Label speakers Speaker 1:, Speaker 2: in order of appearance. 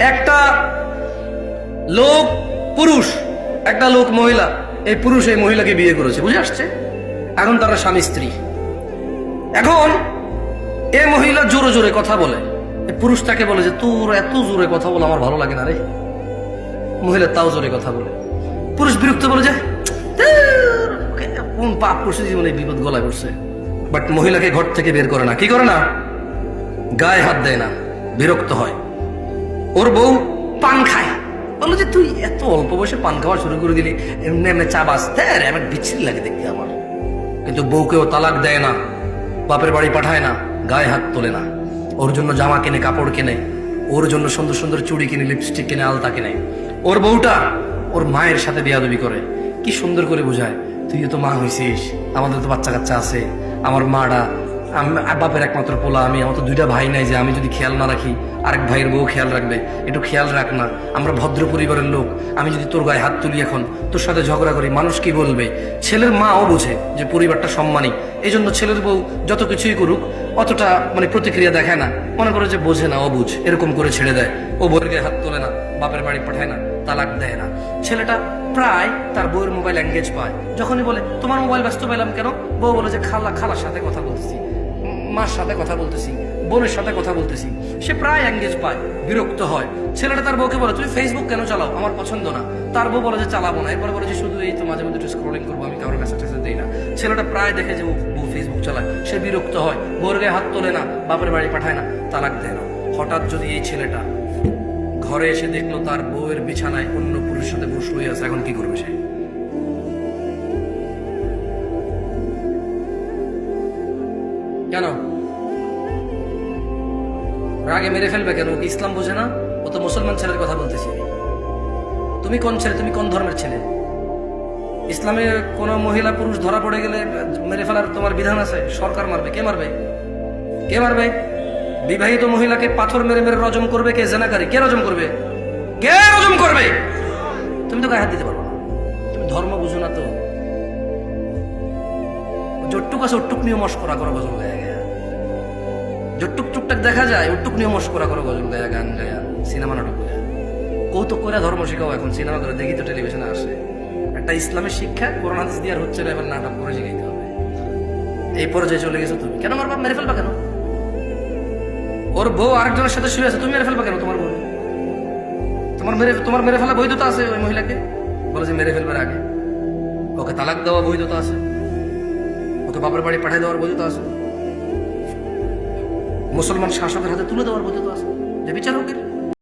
Speaker 1: একটা লোক পুরুষ, একটা লোক মহিলা, এই পুরুষ এই মহিলাকে বিয়ে করেছে, বুঝে আসছে? এখন তারা স্বামী স্ত্রী। এখন এই মহিলা জোরে জোরে কথা বলে, পুরুষ তাকে বলে যে তোর এত জোরে কথা বলে আমার ভালো লাগে না রে। মহিলা তাও জোরে কথা বলে, পুরুষ বিরক্ত বলে যায় কোন পাপ করছে জীবনে, বিপদ গলায় পড়ছে। বাট মহিলাকে ঘর থেকে বের করে না, কি করে না, গায়ে হাত দেয় না, বিরক্ত হয়। ওর বউ পান খায়, বললো যে তুই এত অল্প বয়সে পান খাওয়া শুরু করে দিলি, এমনি এমনি চা বাস, হ্যাঁ আমার বিচ্ছিরি লাগে দেখতে আমার। কিন্তু বউকেও তালাক দেয় না, বাপের বাড়ি পাঠায় না, গায়ে হাত তোলে না, ওর জন্য জামা কিনে, কাপড় কিনে, ওর জন্য সুন্দর সুন্দর চুড়ি কিনে, লিপস্টিক কিনে, আলতা কিনে। ওর বউটা ওর মায়ের সাথে বেয়াদবি করে, কি সুন্দর করে বোঝায়, তুই তো মা হয়েছিস, আমাদের তো বাচ্চা কাচ্চা আছে, আমার মাটা বাপের একমাত্র পোলা আমি, আমার তো দুইটা ভাই নাই যে আমি যদি খেয়াল না রাখি আরেক ভাইয়ের বউ খেয়াল রাখবে, একটু খেয়াল রাখ না, আমরা ভদ্র পরিবারের লোক, আমি যদি তোর গায়ে হাত তুলি এখন, তোর সাথে ঝগড়া করি, মানুষ কি বলবে? ছেলের মাও বোঝে যে পরিবারটা সম্মানী, এই জন্য ছেলের বউ যত কিছুই করুক অতটা মানে প্রতিক্রিয়া দেখায় না, মনে করে যে বোঝে না, অবুঝ, এরকম করে ছেড়ে দেয়। ও বউয়ের গায়ে হাত তোলে না, বাপের বাড়ি পাঠায় না, তালাক দেয় না। ছেলেটা প্রায় তার বউয়ের মোবাইল এঙ্গেজ পায়, যখনই বলে তোমার মোবাইল ব্যস্ত পেলাম কেন, বউ বলে যে খালার সাথে কথা বলতেছি, মার সাথে কথা বলতেছি, বোনের সাথে কথা বলতেছি। সে প্রায় এঙ্গেজ পায়, বিরক্ত হয়। ছেলেটা তার বউকে বলে তুমি ফেসবুক কেন চালাও, আমার পছন্দ না। তার বউ বলে যে চালাবো না, এরপরে বলে যে শুধু এই তো মাঝে মধ্যে একটু স্ক্রলিং করবো, আমি কারোর মেসেজ টেসেজ দিই না। ছেলেটা প্রায় দেখে যে বউ ফেসবুক চালায়, সে বিরক্ত হয়, বউর গায়ে হাত তোলে না, বাপের বাড়ি পাঠায় না, তালাক দেয় না। হঠাৎ যদি এই ছেলেটা ঘরে এসে দেখলো তার বউয়ের বিছানায় অন্য পুরুষের সাথে বউ শুয়ে আছে, এখন কি করবে সে? কেন রাগে মেরে ফেলবে কেন? ইসলাম বোঝে না? ও তো মুসলমান ছেলের কথা বলতেছি। তুমি কোন ছেলে, তুমি কোন ধর্মের ছেলে? ইসলামে কোন মহিলা পুরুষ ধরা পড়ে গেলে মেরে ফেলার তোমার বিধান আছে? সরকার মারবে? কে মারবে? কে মারবে? বিবাহিত মহিলাকে পাথর মেরে মেরে রজম করবে কে? জেনাকারী। কে রজম করবে? কে রজম করবে? তুমি তো গায়ে হাত দিতে পারবো না, তুমি ধর্ম বুঝো না তো। যটুক আছে ওটুক নিয়ে মস্করা করো, গজল গায়ে গায়ে যটুক টুকটাক দেখা যায় ওটুক নিয়ে মস্করা করো, গজল গায়া, গান গায়া, সিনেমা নাটক গায়া। কৌতুক করে ধর্ম শিখাও, এখন সিনেমা করে দেখি তো টেলিভিশনে আসে। একটা ইসলামের শিক্ষা কোরআন হাদিস দিয়ে আর হচ্ছে না, এবার নাটক করে শিখাইতে হবে। এই পর্যায়ে চলে গেছো তুমি। কেন মারবা? মেরে ফেলবা কেন? ওর বউ আরেকজনের সাথে শুয়ে আছে, তুমি মেরে ফেলবা কেন তোমার বউ? তোমার মেরে ফেলা বৈধতা আছে ওই মহিলাকে? বলে যে মেরে ফেলবার আগে ওকে তালাক দেওয়া বৈধতা আছে, ওকে বাপের বাড়ি পাঠিয়ে দেওয়ার বৈধতা আছে, মুসলমান শাসকের হাতে তুলে দেওয়ার বৈধতা আছে, যে বিচারকের।